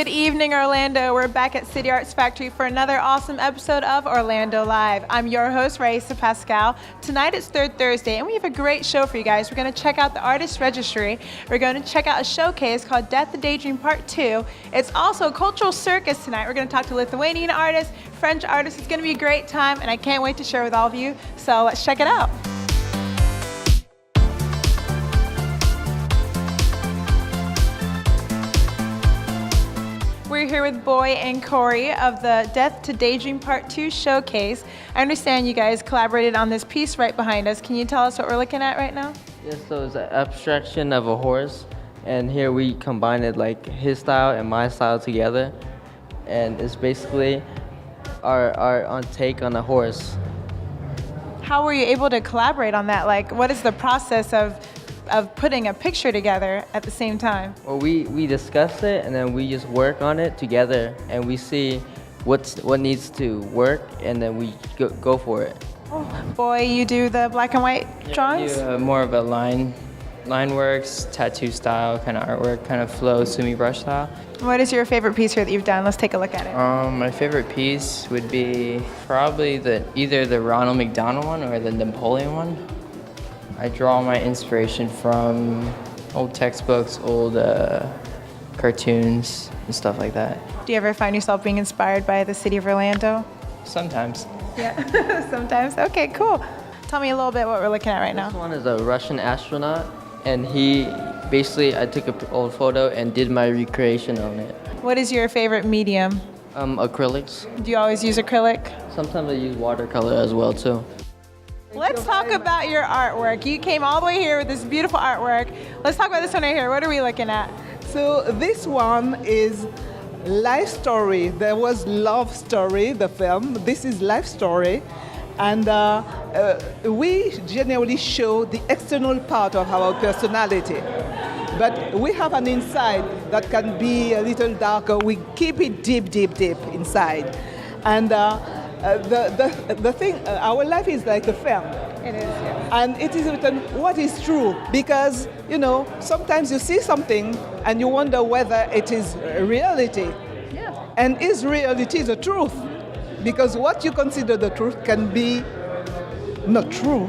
Good evening, Orlando. We're back at City Arts Factory for another awesome episode of Orlando Live. I'm your host, Raisa Pascal. Tonight it's Third Thursday, and we have a great show for you guys. We're going to check out the Artist Registry. We're going to check out a showcase called Death to Daydream Part 2. It's also a cultural circus tonight. We're going to talk to Lithuanian artists, French artists. It's going to be a great time, and I can't wait to share with all of you. So let's check it out. We're here with Boy and Corey of the Death to Daydream Part 2 showcase. I understand you guys collaborated on this piece right behind us. Can you tell us what we're looking at right now? Yes, so it's an abstraction of a horse, and here we combined it like his style and my style together, and it's basically our take on a horse. How were you able to collaborate on that? Like, what is the process of putting a picture together at the same time? Well, we discuss it, and then we just work on it together, and we see what needs to work, and then we go for it. Oh, Boy, you do the black and white drawings? I do more of a line works, tattoo style kind of artwork, kind of flow, sumi brush style. What is your favorite piece here that you've done? Let's take a look at it. My favorite piece would be probably either the Ronald McDonald one or the Napoleon one. I draw my inspiration from old textbooks, old cartoons, and stuff like that. Do you ever find yourself being inspired by the city of Orlando? Sometimes. Yeah, sometimes. Okay, cool. Tell me a little bit what we're looking at right now. This one is a Russian astronaut, and I took an old photo and did my recreation on it. What is your favorite medium? Acrylics. Do you always use acrylic? Sometimes I use watercolor as well too. Let's talk about your artwork. You came all the way here with this beautiful artwork. Let's talk about this one right here. What are we looking at? So this one is Life Story. There was Love Story, the film. This is Life Story. And we generally show the external part of our personality. But we have an inside that can be a little darker. We keep it deep inside. And the thing, our life is like a film. It is, yes. And it is written what is true, because, sometimes you see something and you wonder whether it is reality. Yeah. And is reality the truth? Because what you consider the truth can be not true.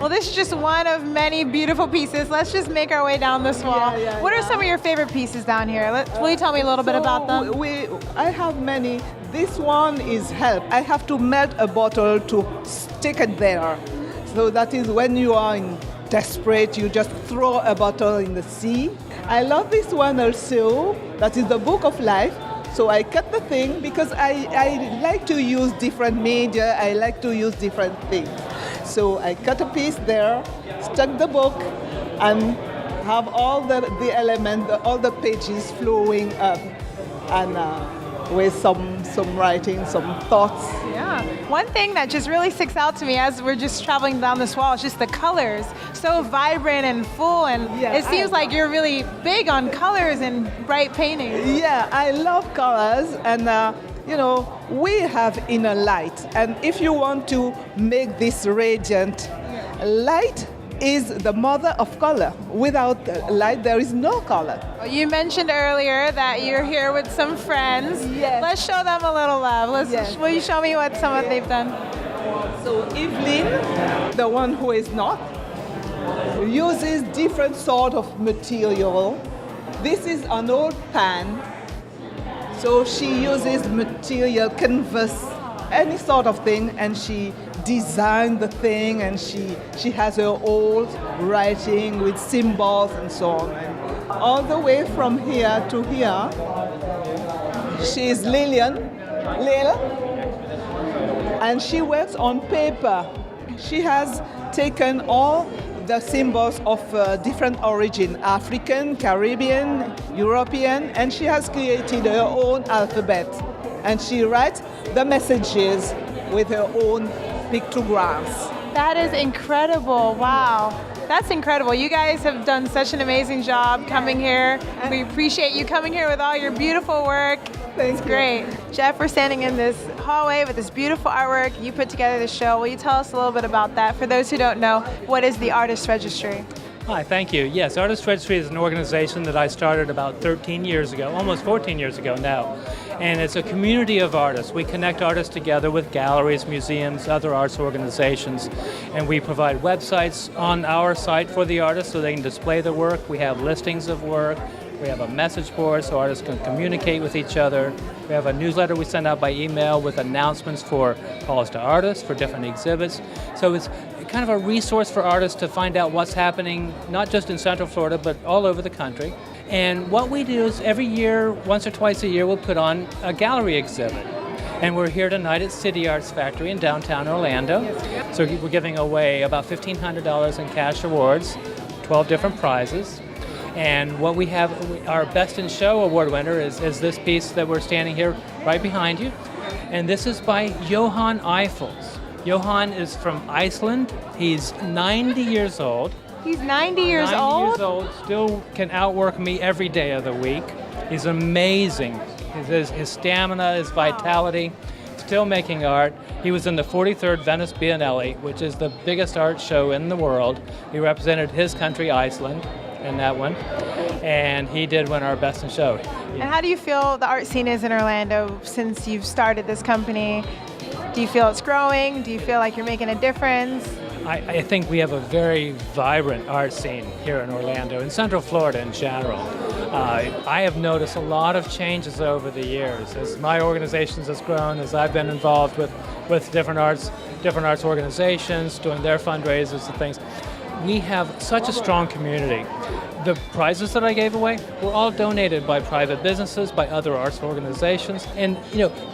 Well, this is just one of many beautiful pieces. Let's just make our way down this wall. What are some of your favorite pieces down here? Will you tell me a little bit about them? I have many. This one is help. I have to melt a bottle to stick it there. So that is when you are desperate, you just throw a bottle in the sea. I love this one also. That is the Book of Life. So I cut the thing because I like to use different media. I like to use different things. So I cut a piece there, stuck the book, and have all the elements, all the pages flowing up, and with some writing, some thoughts. Yeah. One thing that just really sticks out to me as we're just traveling down this wall is just the colors. So vibrant and full, and it seems like you're really big on colors and bright paintings. Yeah, I love colors, and we have inner light. And if you want to make this radiant, light is the mother of color. Without light, there is no color. You mentioned earlier that you're here with some friends. Yes. Let's show them a little love. Yes. Will you show me what they've done? So Evelyn, the one who is not, uses different sort of material. This is an old pan. So she uses material, canvas, any sort of thing, and she designed the thing, and she has her old writing with symbols and so on. And all the way from here to here, she is Lil, and she works on paper. She has taken all the symbols of different origin, African, Caribbean, European, and she has created her own alphabet. And she writes the messages with her own pictograms. That is incredible. Wow. That's incredible. You guys have done such an amazing job coming here. We appreciate you coming here with all your beautiful work. Thanks. Great. Jeff, we're standing in this hallway with this beautiful artwork. You put together the show. Will you tell us a little bit about that? For those who don't know, what is the Artist Registry? Hi, thank you. Yes, Artist Registry is an organization that I started about 13 years ago, almost 14 years ago now. And it's a community of artists. We connect artists together with galleries, museums, other arts organizations. And we provide websites on our site for the artists so they can display their work. We have listings of work. We have a message board so artists can communicate with each other. We have a newsletter we send out by email with announcements for calls to artists, for different exhibits. So it's kind of a resource for artists to find out what's happening, not just in Central Florida, but all over the country. And what we do is every year, once or twice a year, we'll put on a gallery exhibit. And we're here tonight at City Arts Factory in downtown Orlando. So we're giving away about $1,500 in cash awards, 12 different prizes. And what we have, our Best in Show award winner is this piece that we're standing here right behind you. And this is by Johan Eiffels. Johan is from Iceland. He's 90 years old. He's 90 years 90 old? years old, still can outwork me every day of the week. He's amazing. His stamina, his vitality, still making art. He was in the 43rd Venice Biennale, which is the biggest art show in the world. He represented his country, Iceland, in that one. And he did win our Best in Show. And how do you feel the art scene is in Orlando since you've started this company? Do you feel it's growing? Do you feel like you're making a difference? I think we have a very vibrant art scene here in Orlando, in Central Florida in general. I have noticed a lot of changes over the years as my organization has grown, as I've been involved with different arts organizations, doing their fundraisers and things. We have such a strong community. The prizes that I gave away were all donated by private businesses, by other arts organizations, and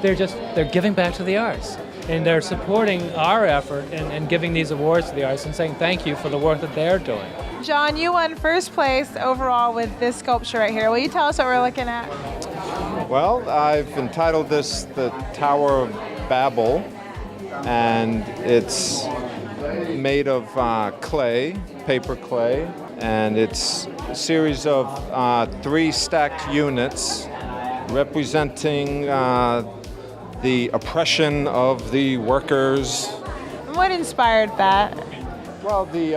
they're giving back to the arts. And they're supporting our effort and giving these awards to the artists and saying thank you for the work that they're doing. John, you won first place overall with this sculpture right here. Will you tell us what we're looking at? Well, I've entitled this the Tower of Babel, and it's made of clay, paper clay, and it's a series of 3 stacked units representing the oppression of the workers. What inspired that? Well, the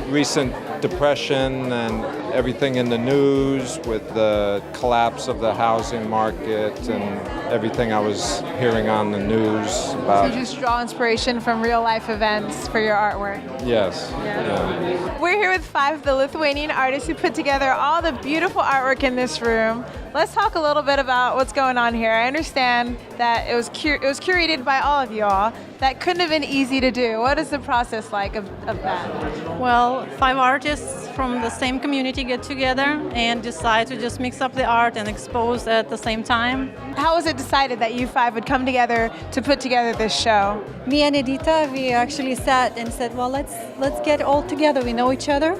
recent depression and everything in the news with the collapse of the housing market and everything I was hearing on the news about. So you just draw inspiration from real life events for your artwork? Yes. Yeah. We're here with 5 of the Lithuanian artists who put together all the beautiful artwork in this room. Let's talk a little bit about what's going on here. I understand that it was curated by all of you all. That couldn't have been easy to do. What is the process like of that? Well, 5 artists from the same community get together and decide to just mix up the art and expose at the same time. How was it decided that you 5 would come together to put together this show? Me and Edita, we actually sat and said, well, let's get all together. We know each other,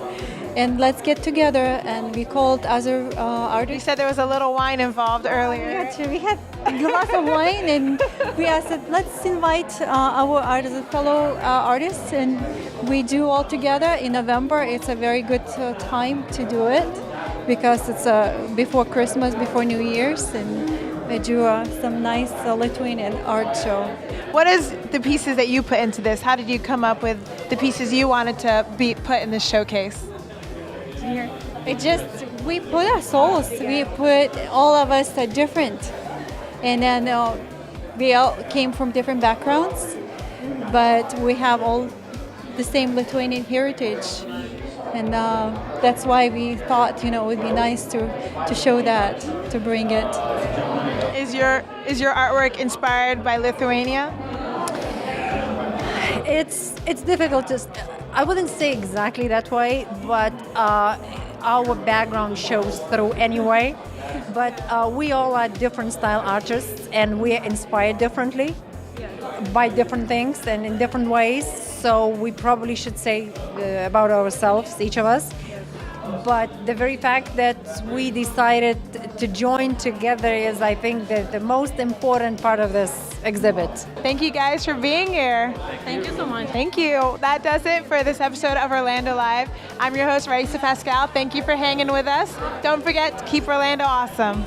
and let's get together. And we called other artists. You said there was a little wine involved earlier. We had a glass of wine, and we asked, let's invite our artists, fellow artists, and we do all together in November. It's a very good time to do it because it's before Christmas, before New Year's, and we do some nice Lithuanian art show. What is the pieces that you put into this? How did you come up with the pieces you wanted to be put in this showcase? We put our souls. We put all of us are different, and then we all came from different backgrounds, but we have all the same Lithuanian heritage, and that's why we thought it would be nice to show that, to bring it. Is your artwork inspired by Lithuania? It's difficult to. I wouldn't say exactly that way, but our background shows through anyway. But we all are different style artists, and we are inspired differently by different things and in different ways. So we probably should say about ourselves, each of us. But the very fact that we decided to join together is, I think, the most important part of this exhibit. Thank you guys for being here. Thank you so much. Thank you. That does it for this episode of Orlando Live. I'm your host, Raisa Pascal. Thank you for hanging with us. Don't forget to keep Orlando awesome.